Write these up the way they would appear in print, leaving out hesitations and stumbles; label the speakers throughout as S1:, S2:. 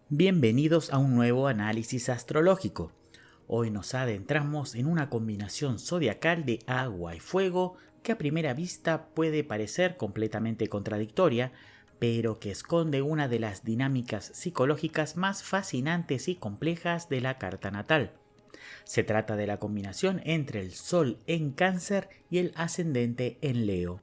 S1: Bienvenidos a un nuevo análisis astrológico. Hoy nos adentramos en una combinación zodiacal de agua y fuego que a primera vista puede parecer completamente contradictoria, pero que esconde una de las dinámicas psicológicas más fascinantes y complejas de la carta natal. Se trata de la combinación entre el Sol en Cáncer y el ascendente en Leo.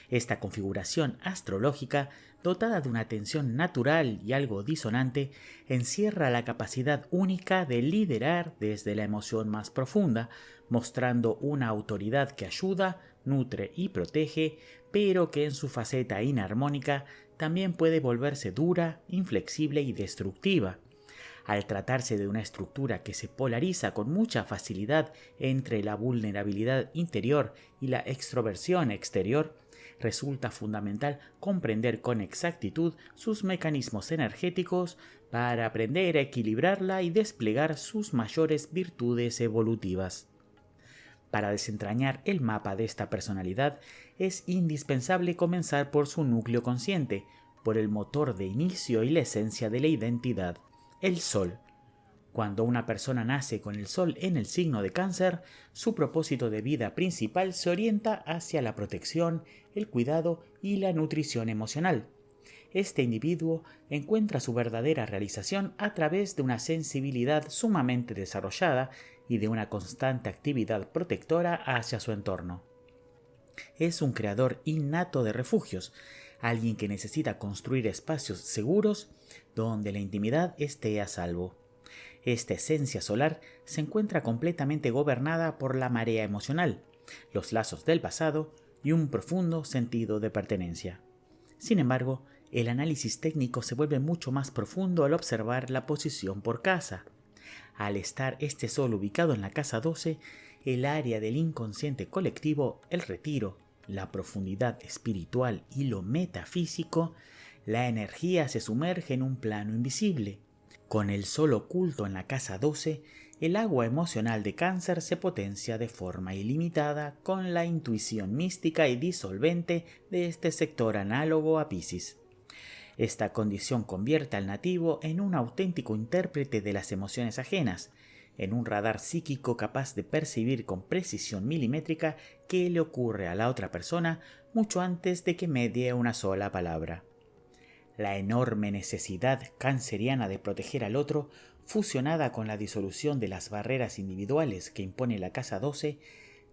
S1: Esta configuración astrológica, dotada de una tensión natural y algo disonante, encierra la capacidad única de liderar desde la emoción más profunda, mostrando una autoridad que ayuda, nutre y protege, pero que en su faceta inarmónica también puede volverse dura, inflexible y destructiva. Al tratarse de una estructura que se polariza con mucha facilidad entre la vulnerabilidad interior y la extroversión exterior, resulta fundamental comprender con exactitud sus mecanismos energéticos para aprender a equilibrarla y desplegar sus mayores virtudes evolutivas. Para desentrañar el mapa de esta personalidad, es indispensable comenzar por su núcleo consciente, por el motor de inicio y la esencia de la identidad, el Sol. Cuando una persona nace con el Sol en el signo de Cáncer, su propósito de vida principal se orienta hacia la protección, el cuidado y la nutrición emocional. Este individuo encuentra su verdadera realización a través de una sensibilidad sumamente desarrollada y de una constante actividad protectora hacia su entorno. Es un creador innato de refugios, alguien que necesita construir espacios seguros donde la intimidad esté a salvo. Esta esencia solar se encuentra completamente gobernada por la marea emocional, los lazos del pasado y un profundo sentido de pertenencia. Sin embargo, el análisis técnico se vuelve mucho más profundo al observar la posición por casa. Al estar este sol ubicado en la casa 12, el área del inconsciente colectivo, el retiro, la profundidad espiritual y lo metafísico, la energía se sumerge en un plano invisible. Con el sol oculto en la casa 12, el agua emocional de Cáncer se potencia de forma ilimitada con la intuición mística y disolvente de este sector análogo a Piscis. Esta condición convierte al nativo en un auténtico intérprete de las emociones ajenas, en un radar psíquico capaz de percibir con precisión milimétrica qué le ocurre a la otra persona mucho antes de que medie una sola palabra. La enorme necesidad canceriana de proteger al otro, fusionada con la disolución de las barreras individuales que impone la casa 12,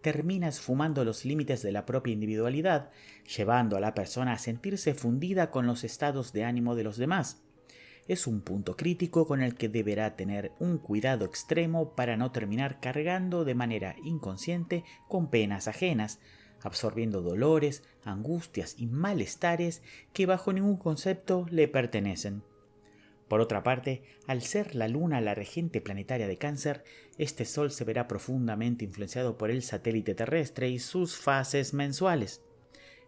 S1: termina esfumando los límites de la propia individualidad, llevando a la persona a sentirse fundida con los estados de ánimo de los demás. Es un punto crítico con el que deberá tener un cuidado extremo para no terminar cargando de manera inconsciente con penas ajenas, absorbiendo dolores, angustias y malestares que bajo ningún concepto le pertenecen. Por otra parte, al ser la Luna la regente planetaria de Cáncer, este Sol se verá profundamente influenciado por el satélite terrestre y sus fases mensuales.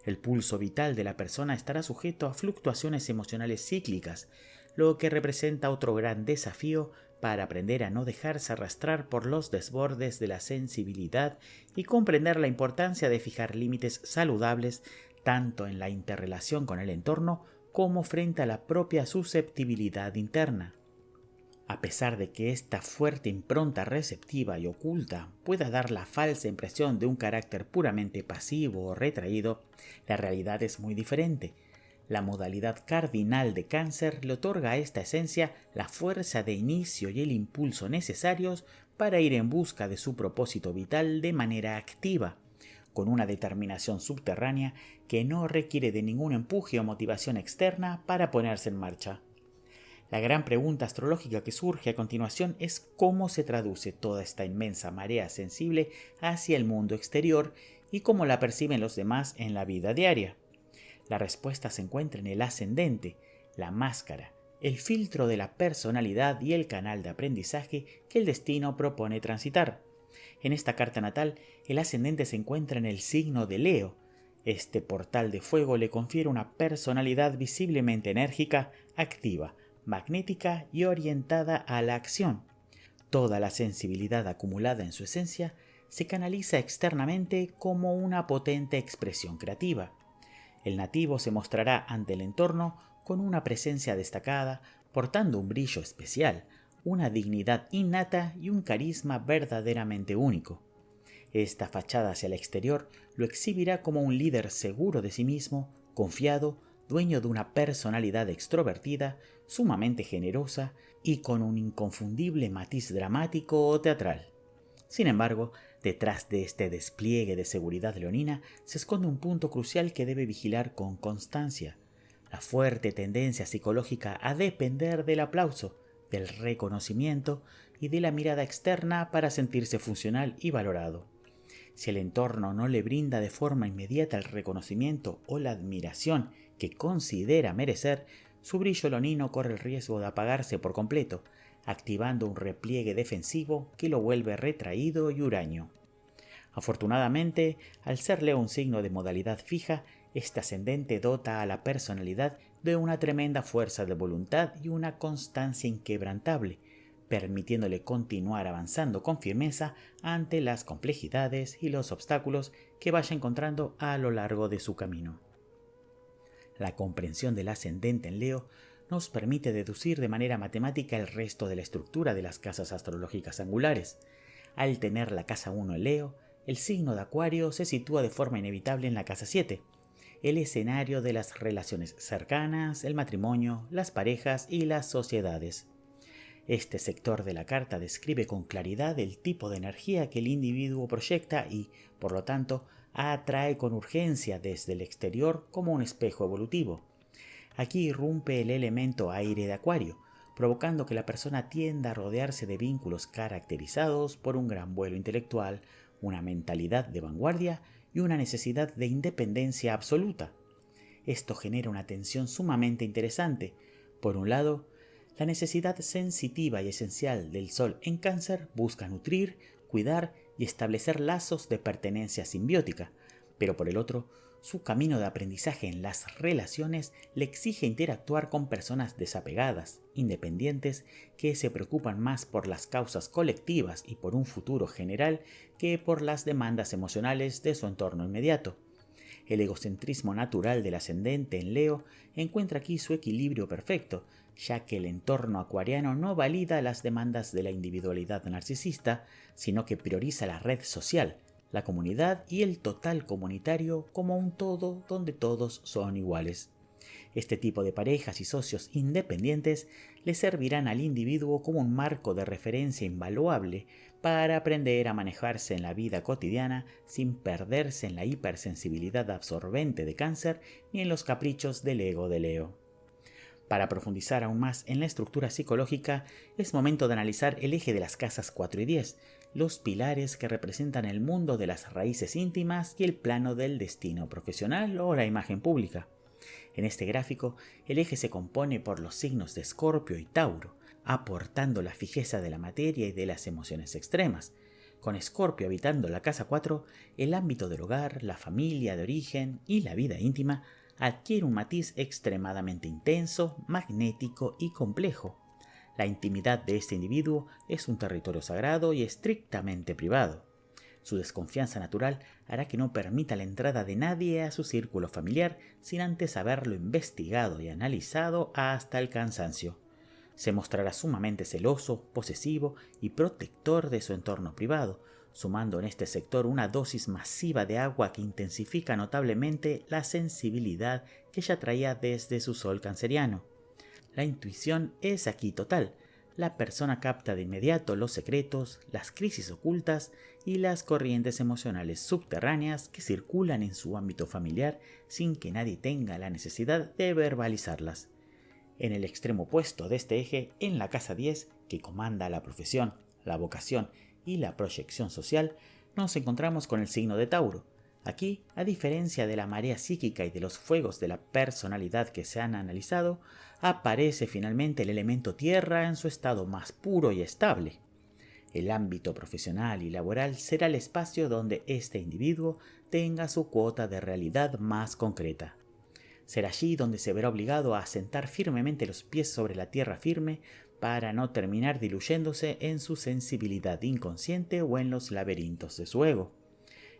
S1: El pulso vital de la persona estará sujeto a fluctuaciones emocionales cíclicas, lo que representa otro gran desafío para aprender a no dejarse arrastrar por los desbordes de la sensibilidad y comprender la importancia de fijar límites saludables tanto en la interrelación con el entorno como frente a la propia susceptibilidad interna. A pesar de que esta fuerte impronta receptiva y oculta pueda dar la falsa impresión de un carácter puramente pasivo o retraído, la realidad es muy diferente. La modalidad cardinal de Cáncer le otorga a esta esencia la fuerza de inicio y el impulso necesarios para ir en busca de su propósito vital de manera activa, con una determinación subterránea que no requiere de ningún empuje o motivación externa para ponerse en marcha. La gran pregunta astrológica que surge a continuación es cómo se traduce toda esta inmensa marea sensible hacia el mundo exterior y cómo la perciben los demás en la vida diaria. La respuesta se encuentra en el ascendente, la máscara, el filtro de la personalidad y el canal de aprendizaje que el destino propone transitar. En esta carta natal, el ascendente se encuentra en el signo de Leo. Este portal de fuego le confiere una personalidad visiblemente enérgica, activa, magnética y orientada a la acción. Toda la sensibilidad acumulada en su esencia se canaliza externamente como una potente expresión creativa. El nativo se mostrará ante el entorno con una presencia destacada, portando un brillo especial, una dignidad innata y un carisma verdaderamente único. Esta fachada hacia el exterior lo exhibirá como un líder seguro de sí mismo, confiado, dueño de una personalidad extrovertida, sumamente generosa y con un inconfundible matiz dramático o teatral. Sin embargo, detrás de este despliegue de seguridad leonina se esconde un punto crucial que debe vigilar con constancia: la fuerte tendencia psicológica a depender del aplauso, del reconocimiento y de la mirada externa para sentirse funcional y valorado. Si el entorno no le brinda de forma inmediata el reconocimiento o la admiración que considera merecer, su brillo leonino corre el riesgo de apagarse por completo, activando un repliegue defensivo que lo vuelve retraído y huraño. Afortunadamente, al ser Leo un signo de modalidad fija, este ascendente dota a la personalidad de una tremenda fuerza de voluntad y una constancia inquebrantable, permitiéndole continuar avanzando con firmeza ante las complejidades y los obstáculos que vaya encontrando a lo largo de su camino. La comprensión del ascendente en Leo nos permite deducir de manera matemática el resto de la estructura de las casas astrológicas angulares. Al tener la casa 1 en Leo, el signo de Acuario se sitúa de forma inevitable en la casa 7, el escenario de las relaciones cercanas, el matrimonio, las parejas y las sociedades. Este sector de la carta describe con claridad el tipo de energía que el individuo proyecta y, por lo tanto, atrae con urgencia desde el exterior como un espejo evolutivo. Aquí irrumpe el elemento aire de Acuario, provocando que la persona tienda a rodearse de vínculos caracterizados por un gran vuelo intelectual, una mentalidad de vanguardia y una necesidad de independencia absoluta. Esto genera una tensión sumamente interesante. Por un lado, la necesidad sensitiva y esencial del Sol en Cáncer busca nutrir, cuidar y establecer lazos de pertenencia simbiótica, pero por el otro, su camino de aprendizaje en las relaciones le exige interactuar con personas desapegadas, independientes, que se preocupan más por las causas colectivas y por un futuro general que por las demandas emocionales de su entorno inmediato. El egocentrismo natural del ascendente en Leo encuentra aquí su equilibrio perfecto, ya que el entorno acuariano no valida las demandas de la individualidad narcisista, sino que prioriza la red social, la comunidad y el total comunitario como un todo donde todos son iguales. Este tipo de parejas y socios independientes le servirán al individuo como un marco de referencia invaluable para aprender a manejarse en la vida cotidiana sin perderse en la hipersensibilidad absorbente de Cáncer ni en los caprichos del ego de Leo. Para profundizar aún más en la estructura psicológica, es momento de analizar el eje de las casas 4 y 10, los pilares que representan el mundo de las raíces íntimas y el plano del destino profesional o la imagen pública. En este gráfico, el eje se compone por los signos de Escorpio y Tauro, aportando la fijeza de la materia y de las emociones extremas. Con Escorpio habitando la casa 4, el ámbito del hogar, la familia de origen y la vida íntima adquiere un matiz extremadamente intenso, magnético y complejo. La intimidad de este individuo es un territorio sagrado y estrictamente privado. Su desconfianza natural hará que no permita la entrada de nadie a su círculo familiar sin antes haberlo investigado y analizado hasta el cansancio. Se mostrará sumamente celoso, posesivo y protector de su entorno privado, sumando en este sector una dosis masiva de agua que intensifica notablemente la sensibilidad que ya traía desde su sol canceriano. La intuición es aquí total. La persona capta de inmediato los secretos, las crisis ocultas y las corrientes emocionales subterráneas que circulan en su ámbito familiar sin que nadie tenga la necesidad de verbalizarlas. En el extremo opuesto de este eje, en la casa 10, que comanda la profesión, la vocación y la proyección social, nos encontramos con el signo de Tauro. Aquí, a diferencia de la marea psíquica y de los fuegos de la personalidad que se han analizado, aparece finalmente el elemento tierra en su estado más puro y estable. El ámbito profesional y laboral será el espacio donde este individuo tenga su cuota de realidad más concreta. Será allí donde se verá obligado a asentar firmemente los pies sobre la tierra firme para no terminar diluyéndose en su sensibilidad inconsciente o en los laberintos de su ego.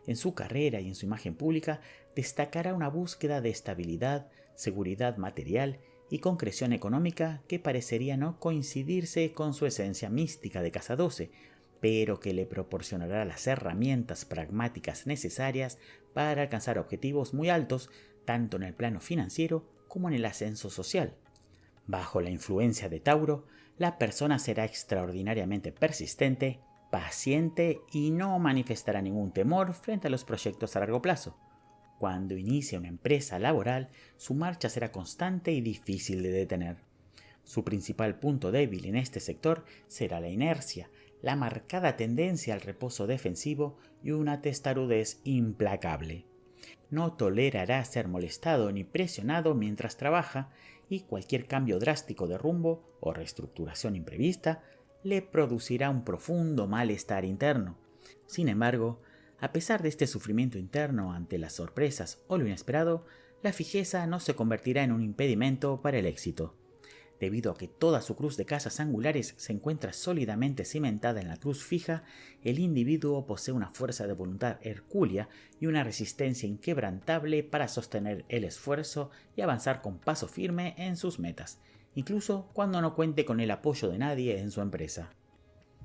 S1: En su carrera y en su imagen pública destacará una búsqueda de estabilidad, seguridad material y concreción económica que parecería no coincidirse con su esencia mística de Casa 12, pero que le proporcionará las herramientas pragmáticas necesarias para alcanzar objetivos muy altos, tanto en el plano financiero como en el ascenso social. Bajo la influencia de Tauro, la persona será extraordinariamente persistente, paciente y no manifestará ningún temor frente a los proyectos a largo plazo. Cuando inicie una empresa laboral, su marcha será constante y difícil de detener. Su principal punto débil en este sector será la inercia, la marcada tendencia al reposo defensivo y una testarudez implacable. No tolerará ser molestado ni presionado mientras trabaja y cualquier cambio drástico de rumbo o reestructuración imprevista le producirá un profundo malestar interno. Sin embargo, a pesar de este sufrimiento interno ante las sorpresas o lo inesperado, la fijeza no se convertirá en un impedimento para el éxito. Debido a que toda su cruz de casas angulares se encuentra sólidamente cimentada en la cruz fija, el individuo posee una fuerza de voluntad hercúlea y una resistencia inquebrantable para sostener el esfuerzo y avanzar con paso firme en sus metas, incluso cuando no cuente con el apoyo de nadie en su empresa.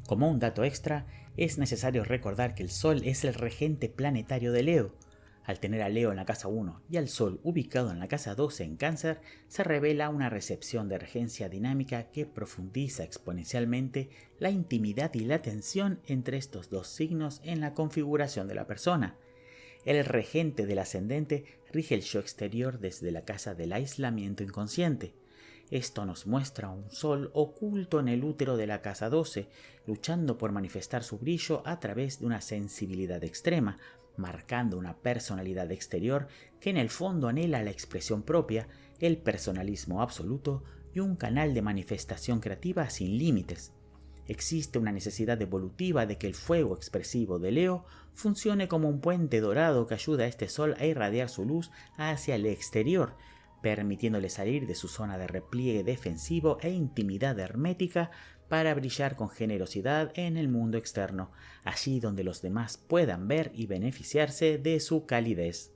S1: Como un dato extra, es necesario recordar que el Sol es el regente planetario de Leo. Al tener a Leo en la casa 1 y al Sol ubicado en la casa 12 en Cáncer, se revela una recepción de regencia dinámica que profundiza exponencialmente la intimidad y la tensión entre estos dos signos en la configuración de la persona. El regente del ascendente rige el yo exterior desde la casa del aislamiento inconsciente. Esto nos muestra un Sol oculto en el útero de la casa 12, luchando por manifestar su brillo a través de una sensibilidad extrema, marcando una personalidad exterior que en el fondo anhela la expresión propia, el personalismo absoluto y un canal de manifestación creativa sin límites. Existe una necesidad evolutiva de que el fuego expresivo de Leo funcione como un puente dorado que ayuda a este Sol a irradiar su luz hacia el exterior, permitiéndole salir de su zona de repliegue defensivo e intimidad hermética para brillar con generosidad en el mundo externo, allí donde los demás puedan ver y beneficiarse de su calidez.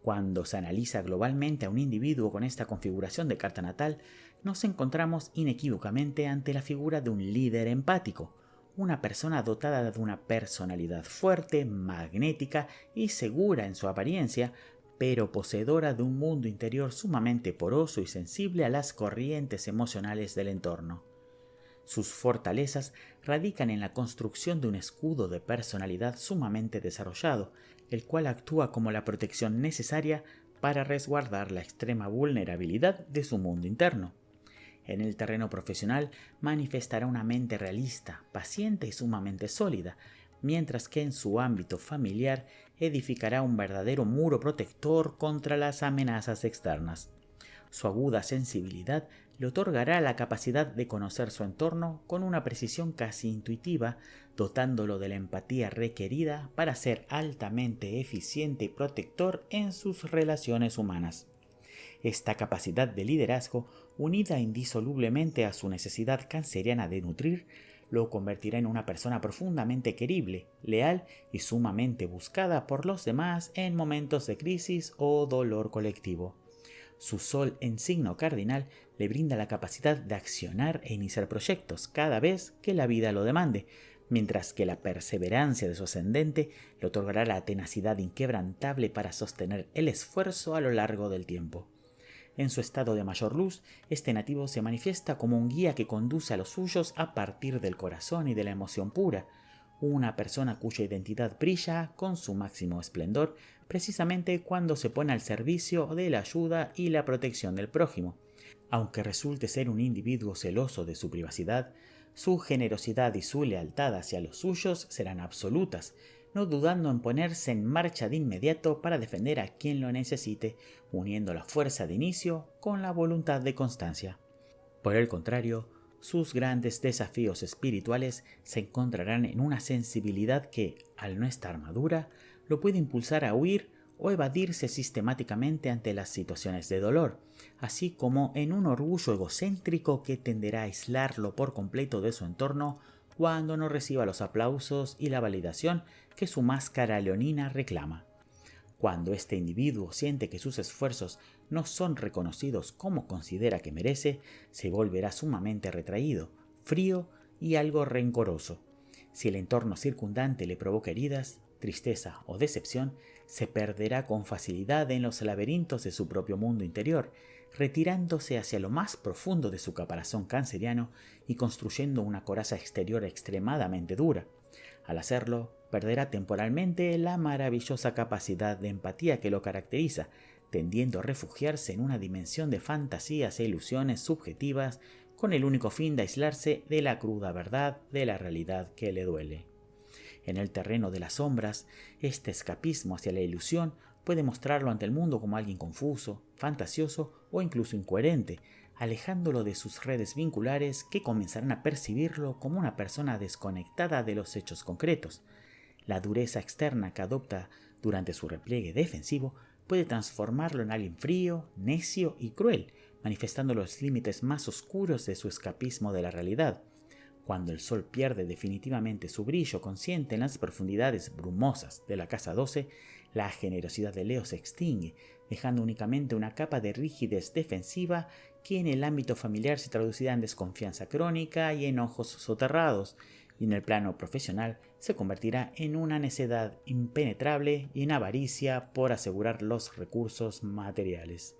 S1: Cuando se analiza globalmente a un individuo con esta configuración de carta natal, nos encontramos inequívocamente ante la figura de un líder empático, una persona dotada de una personalidad fuerte, magnética y segura en su apariencia, pero poseedora de un mundo interior sumamente poroso y sensible a las corrientes emocionales del entorno. Sus fortalezas radican en la construcción de un escudo de personalidad sumamente desarrollado, el cual actúa como la protección necesaria para resguardar la extrema vulnerabilidad de su mundo interno. En el terreno profesional manifestará una mente realista, paciente y sumamente sólida, mientras que en su ámbito familiar edificará un verdadero muro protector contra las amenazas externas. Su aguda sensibilidad le otorgará la capacidad de conocer su entorno con una precisión casi intuitiva, dotándolo de la empatía requerida para ser altamente eficiente y protector en sus relaciones humanas. Esta capacidad de liderazgo, unida indisolublemente a su necesidad canceriana de nutrir, lo convertirá en una persona profundamente querible, leal y sumamente buscada por los demás en momentos de crisis o dolor colectivo. Su Sol en signo cardinal le brinda la capacidad de accionar e iniciar proyectos cada vez que la vida lo demande, mientras que la perseverancia de su ascendente le otorgará la tenacidad inquebrantable para sostener el esfuerzo a lo largo del tiempo. En su estado de mayor luz, este nativo se manifiesta como un guía que conduce a los suyos a partir del corazón y de la emoción pura, una persona cuya identidad brilla con su máximo esplendor precisamente cuando se pone al servicio de la ayuda y la protección del prójimo. Aunque resulte ser un individuo celoso de su privacidad, su generosidad y su lealtad hacia los suyos serán absolutas, no dudando en ponerse en marcha de inmediato para defender a quien lo necesite, uniendo la fuerza de inicio con la voluntad de constancia. Por el contrario, sus grandes desafíos espirituales se encontrarán en una sensibilidad que, al no estar madura, lo puede impulsar a huir o evadirse sistemáticamente ante las situaciones de dolor, así como en un orgullo egocéntrico que tenderá a aislarlo por completo de su entorno cuando no reciba los aplausos y la validación que su máscara leonina reclama. Cuando este individuo siente que sus esfuerzos no son reconocidos como considera que merece, se volverá sumamente retraído, frío y algo rencoroso. Si el entorno circundante le provoca heridas, tristeza o decepción, se perderá con facilidad en los laberintos de su propio mundo interior, retirándose hacia lo más profundo de su caparazón canceriano y construyendo una coraza exterior extremadamente dura. Al hacerlo, perderá temporalmente la maravillosa capacidad de empatía que lo caracteriza, tendiendo a refugiarse en una dimensión de fantasías e ilusiones subjetivas con el único fin de aislarse de la cruda verdad de la realidad que le duele. En el terreno de las sombras, este escapismo hacia la ilusión puede mostrarlo ante el mundo como alguien confuso, fantasioso o incluso incoherente, alejándolo de sus redes vinculares que comenzarán a percibirlo como una persona desconectada de los hechos concretos. La dureza externa que adopta durante su repliegue defensivo puede transformarlo en alguien frío, necio y cruel, manifestando los límites más oscuros de su escapismo de la realidad. Cuando el sol pierde definitivamente su brillo consciente en las profundidades brumosas de la casa 12, la generosidad de Leo se extingue, dejando únicamente una capa de rigidez defensiva que en el ámbito familiar se traducirá en desconfianza crónica y enojos soterrados, y en el plano profesional se convertirá en una necedad impenetrable y en avaricia por asegurar los recursos materiales.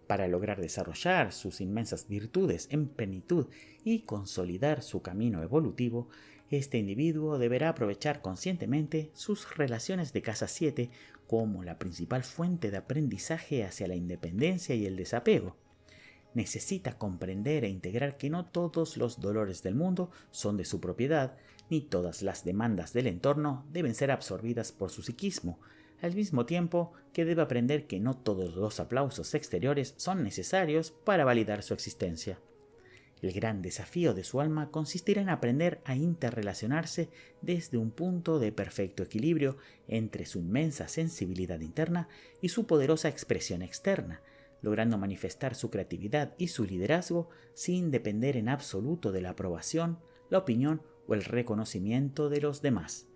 S1: Para lograr desarrollar sus inmensas virtudes en plenitud y consolidar su camino evolutivo, este individuo deberá aprovechar conscientemente sus relaciones de casa 7 como la principal fuente de aprendizaje hacia la independencia y el desapego. Necesita comprender e integrar que no todos los dolores del mundo son de su propiedad, ni todas las demandas del entorno deben ser absorbidas por su psiquismo, al mismo tiempo que debe aprender que no todos los aplausos exteriores son necesarios para validar su existencia. El gran desafío de su alma consistirá en aprender a interrelacionarse desde un punto de perfecto equilibrio entre su inmensa sensibilidad interna y su poderosa expresión externa, logrando manifestar su creatividad y su liderazgo sin depender en absoluto de la aprobación, la opinión o el reconocimiento de los demás.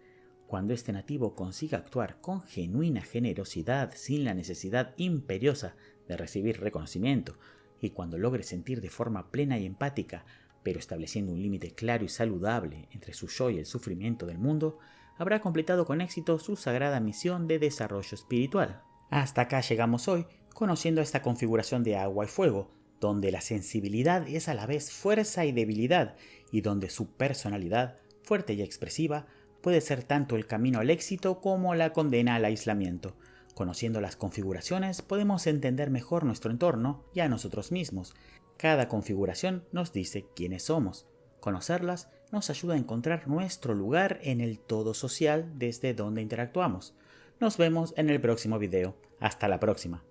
S1: Cuando este nativo consiga actuar con genuina generosidad sin la necesidad imperiosa de recibir reconocimiento, y cuando logre sentir de forma plena y empática, pero estableciendo un límite claro y saludable entre su yo y el sufrimiento del mundo, habrá completado con éxito su sagrada misión de desarrollo espiritual. Hasta acá llegamos hoy, conociendo esta configuración de agua y fuego, donde la sensibilidad es a la vez fuerza y debilidad, y donde su personalidad, fuerte y expresiva, puede ser tanto el camino al éxito como la condena al aislamiento. Conociendo las configuraciones podemos entender mejor nuestro entorno y a nosotros mismos. Cada configuración nos dice quiénes somos. Conocerlas nos ayuda a encontrar nuestro lugar en el todo social desde donde interactuamos. Nos vemos en el próximo video. Hasta la próxima.